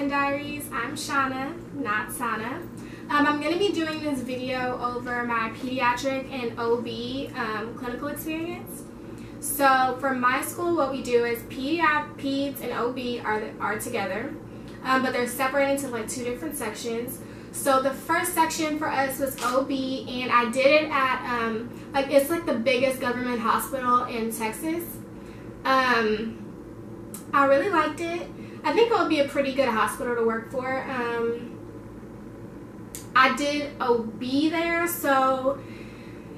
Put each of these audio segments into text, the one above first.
TheTwinDiaries. I'm Shauna, not Sana. I'm going to be doing this video over my pediatric and OB clinical experience. So for my school, what we do is peds and OB are together, but they're separated into like two different sections. So the first section for us was OB, and I did it at it's like the biggest government hospital in Texas. I really liked it. I think it would be a pretty good hospital to work for. I did OB there, so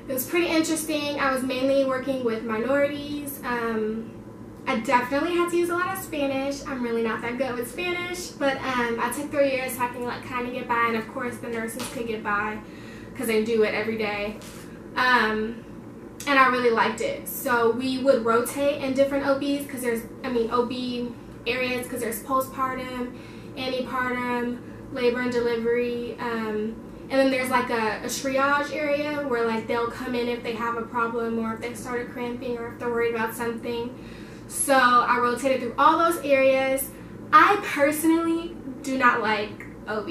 it was pretty interesting. I was mainly working with minorities. I definitely had to use a lot of Spanish. I'm really not that good with Spanish, but I took 3 years so I can like kind of get by, and of course the nurses could get by because they do it every day. And I really liked it. So we would rotate in different OBs because OB areas, because there's postpartum, antepartum, labor and delivery, and then there's like a triage area where like they'll come in if they have a problem or if they started cramping or if they're worried about something. So I rotated through all those areas. I personally do not like OB.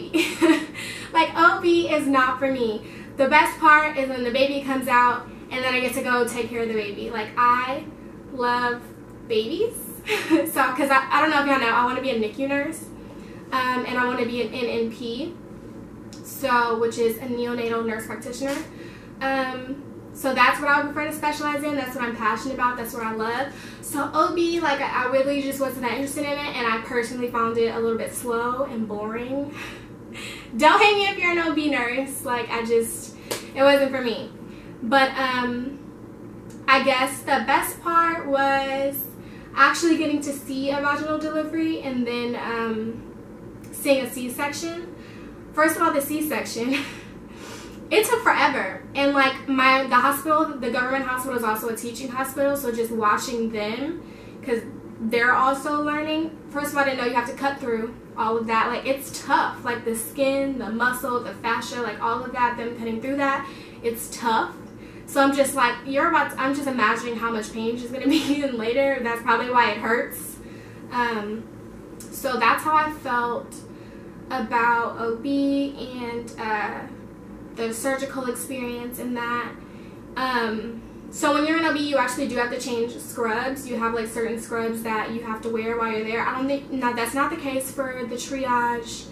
Like OB is not for me. The best part is when the baby comes out and then I get to go take care of the baby. Like, I love babies. So, because I don't know if y'all know, I want to be a NICU nurse. And I want to be an NNP, so, which is a neonatal nurse practitioner. So that's what I would prefer to specialize in. That's what I'm passionate about. That's what I love. So OB, like, I really just wasn't that interested in it, and I personally found it a little bit slow and boring. Don't hate me if you're an OB nurse. Like, it wasn't for me. But I guess the best part was actually getting to see a vaginal delivery and then seeing a C-section. First of all, the C-section, it took forever. And like the hospital, the government hospital is also a teaching hospital, so just watching them, because they're also learning. First of all, I didn't know you have to cut through all of that. Like, it's tough. Like the skin, the muscle, the fascia, like all of that, them cutting through that, it's tough. So I'm just like, I'm just imagining how much pain she's going to be in later. That's probably why it hurts. So that's how I felt about OB and the surgical experience in that. So when you're in OB, you actually do have to change scrubs. You have like certain scrubs that you have to wear while you're there. I don't think, no, that's not the case for the triage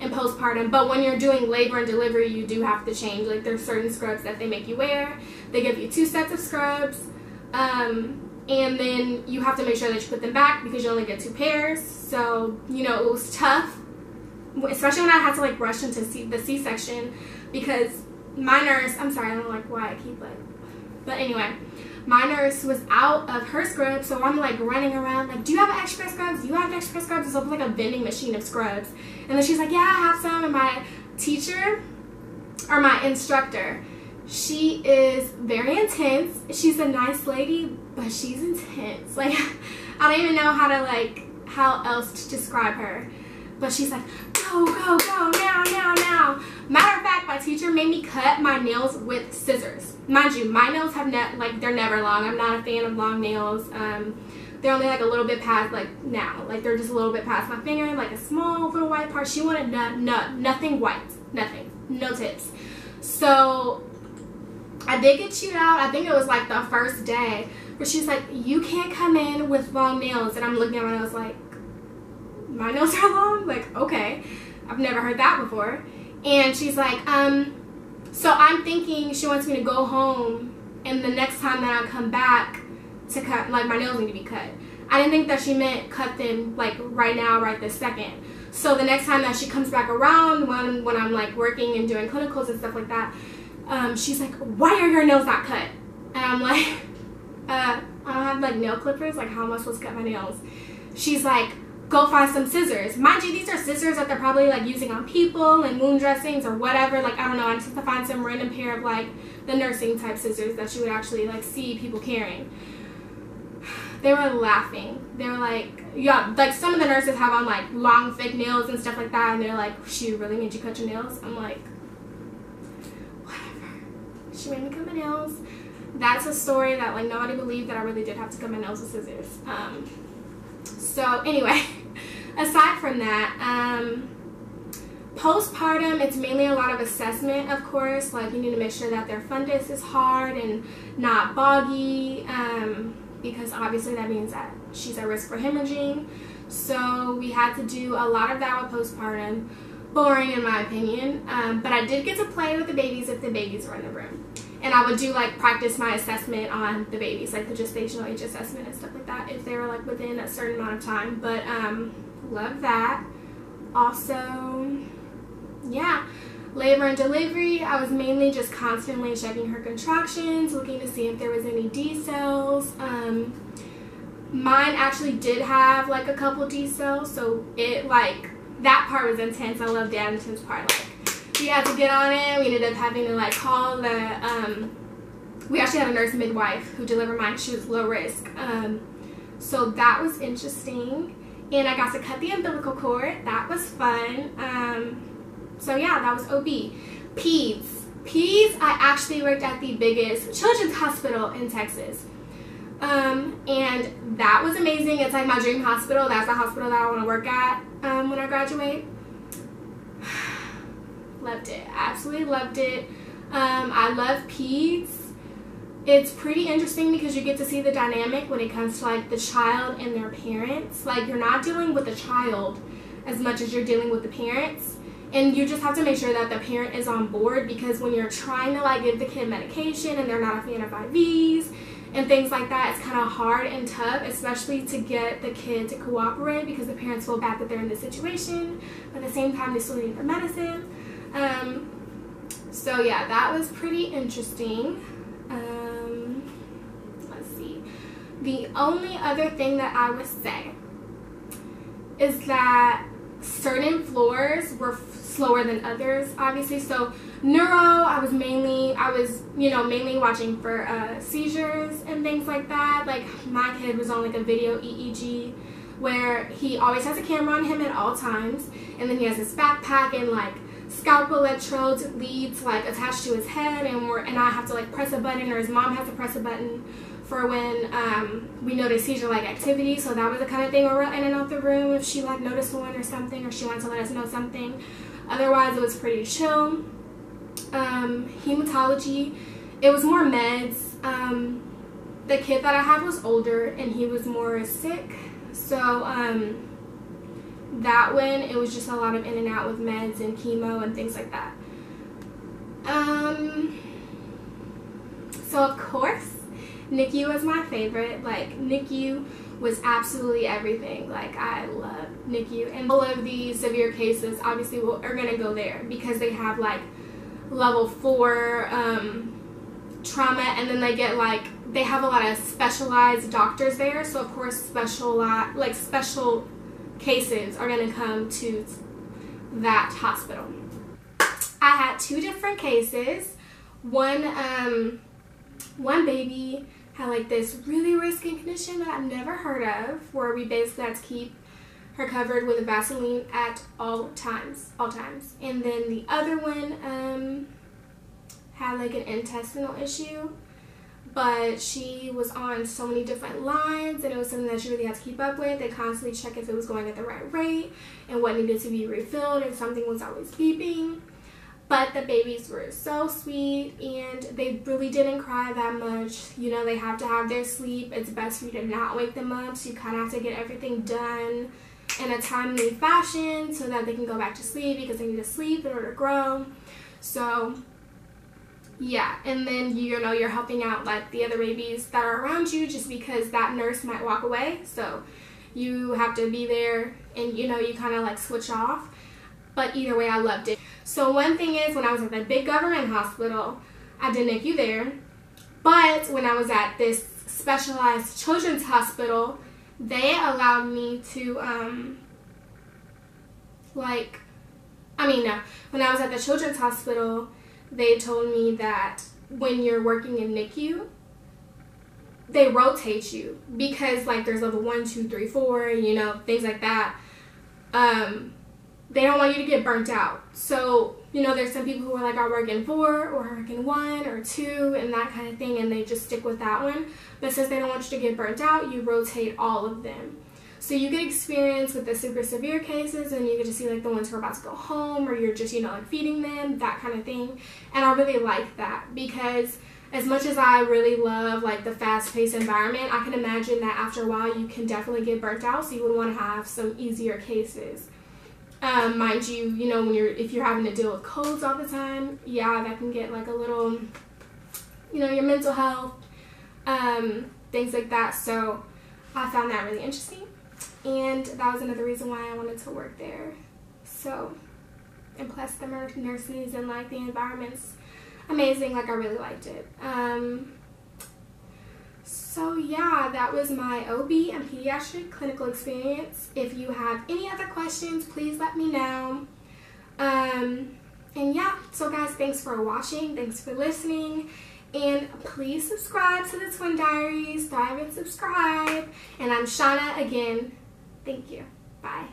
and postpartum, but when you're doing labor and delivery, you do have to change. Like, there's certain scrubs that they make you wear. They give you 2 sets of scrubs, and then you have to make sure that you put them back because you only get 2 pairs. So, you know, it was tough, especially when I had to like rush into the C-section, because my nurse, I'm sorry, I don't know like why I keep like, but anyway, my nurse was out of her scrubs, so I'm like running around like, do you have extra scrubs? Do you have extra scrubs? It's like a vending machine of scrubs. And then she's like, yeah, I have some. And my teacher, or my instructor, she is very intense. She's a nice lady, but she's intense. Like, I don't even know how else to describe her. But she's like, go, go, go, now, now, now. Matter of fact, my teacher made me cut my nails with scissors. Mind you, my nails have they're never long. I'm not a fan of long nails. They're only like a little bit past, like now. Like, they're just a little bit past my finger, like a small little white part. She wanted nothing white. Nothing. No tips. So I did get chewed out. I think it was like the first day where she's like, you can't come in with long nails. And I'm looking at my nails like, my nails are long? Like, okay. I've never heard that before. And she's like, so I'm thinking she wants me to go home, and the next time that I come back to cut, like, my nails need to be cut. I didn't think that she meant cut them like right now, right this second. So the next time that she comes back around, when I'm like working and doing clinicals and stuff like that, she's like, why are your nails not cut? And I'm like, I don't have like nail clippers. Like, how am I supposed to cut my nails? She's like, go find some scissors. Mind you, these are scissors that they're probably like using on people and wound dressings or whatever. Like, I don't know. I just have to find some random pair of like the nursing type scissors that you would actually like see people carrying. They were laughing. They were like, yeah, like some of the nurses have on like long fake nails and stuff like that, and they're like, she really made you cut your nails? I'm like, whatever. She made me cut my nails. That's a story that like nobody believed, that I really did have to cut my nails with scissors. So anyway, aside from that, postpartum, it's mainly a lot of assessment, of course. Like, you need to make sure that their fundus is hard and not boggy, because obviously that means that she's at risk for hemorrhaging. So we had to do a lot of that with postpartum. Boring in my opinion, but I did get to play with the babies if the babies were in the room. And I would do like practice my assessment on the babies, like the gestational age assessment and stuff like that, if they were like within a certain amount of time. But love that. Also, yeah, labor and delivery, I was mainly just constantly checking her contractions, looking to see if there was any D cells. Mine actually did have like a couple D cells, so it like, that part was intense. I love that intense part. Like, we had to get on it. We ended up having to like call the, we actually had a nurse midwife who delivered mine. She was low risk. So that was interesting. And I got to cut the umbilical cord. That was fun. So yeah, that was OB. Peds, I actually worked at the biggest children's hospital in Texas. And that was amazing. It's like my dream hospital. That's the hospital that I want to work at when I graduate. Loved it. Absolutely loved it. I love peds. It's pretty interesting because you get to see the dynamic when it comes to like the child and their parents. Like, you're not dealing with the child as much as you're dealing with the parents. And you just have to make sure that the parent is on board, because when you're trying to like give the kid medication and they're not a fan of IVs and things like that, it's kind of hard and tough, especially to get the kid to cooperate, because the parents feel bad that they're in this situation, but at the same time they still need the medicine. So yeah, that was pretty interesting. Let's see. The only other thing that I would say is that certain floors were slower than others, obviously. So neuro, I was mainly watching for seizures and things like that. Like, my kid was on like a video EEG where he always has a camera on him at all times, and then he has his backpack and like scalp electrodes, leads like attached to his head, and I have to like press a button, or his mom has to press a button for when we notice seizure-like activity. So that was the kind of thing where we're in and out the room if she like noticed one or something, or she wanted to let us know something. Otherwise, it was pretty chill. Hematology, it was more meds. The kid that I had was older and he was more sick, so that one, it was just a lot of in and out with meds and chemo and things like that. So of course, NICU was my favorite. Like, NICU was absolutely everything. Like, I love NICU, and all of the severe cases obviously are gonna go there because they have like level 4 trauma, and then they have a lot of specialized doctors there. So of course, special cases are gonna come to that hospital. I had 2 different cases. One baby had like this really rare skin condition that I've never heard of, where we basically had to keep her covered with a Vaseline at all times. And then the other one had like an intestinal issue, but she was on so many different lines, and it was something that she really had to keep up with. They constantly check if it was going at the right rate and what needed to be refilled, and something was always beeping. But the babies were so sweet, and they really didn't cry that much. You know, they have to have their sleep. It's best for you to not wake them up, so you kind of have to get everything done in a timely fashion so that they can go back to sleep, because they need to sleep in order to grow. So yeah, and then you're helping out like the other babies that are around you, just because that nurse might walk away, so you have to be there, and you kind of like switch off. But either way, I loved it. So one thing is, when I was at the big government hospital, I did NICU there. But when I was at this specialized children's hospital, they allowed me to, when I was at the children's hospital, they told me that when you're working in NICU, they rotate you, because like there's level 1, 2, 3, 4, things like that. They don't want you to get burnt out. So, there's some people who are like, I work in 4 or I work in 1 or 2 and that kind of thing, and they just stick with that one. But since they don't want you to get burnt out, you rotate all of them. So you get experience with the super severe cases, and you get to see like the ones who are about to go home, or you're just, you know, like feeding them, that kind of thing. And I really like that, because as much as I really love like the fast-paced environment, I can imagine that after a while you can definitely get burnt out, so you would want to have some easier cases. Mind you, you know, if you're having to deal with colds all the time, yeah, that can get like a little, you know, your mental health, things like that. So I found that really interesting, and that was another reason why I wanted to work there. So, and plus the nurses and like the environment's amazing. Like, I really liked it. So yeah, that was my OB and pediatric clinical experience. If you have any other questions, please let me know. And yeah, so guys, thanks for watching, thanks for listening, and please subscribe to the Twin Diaries. Thrive and subscribe. And I'm Shauna again. Thank you. Bye.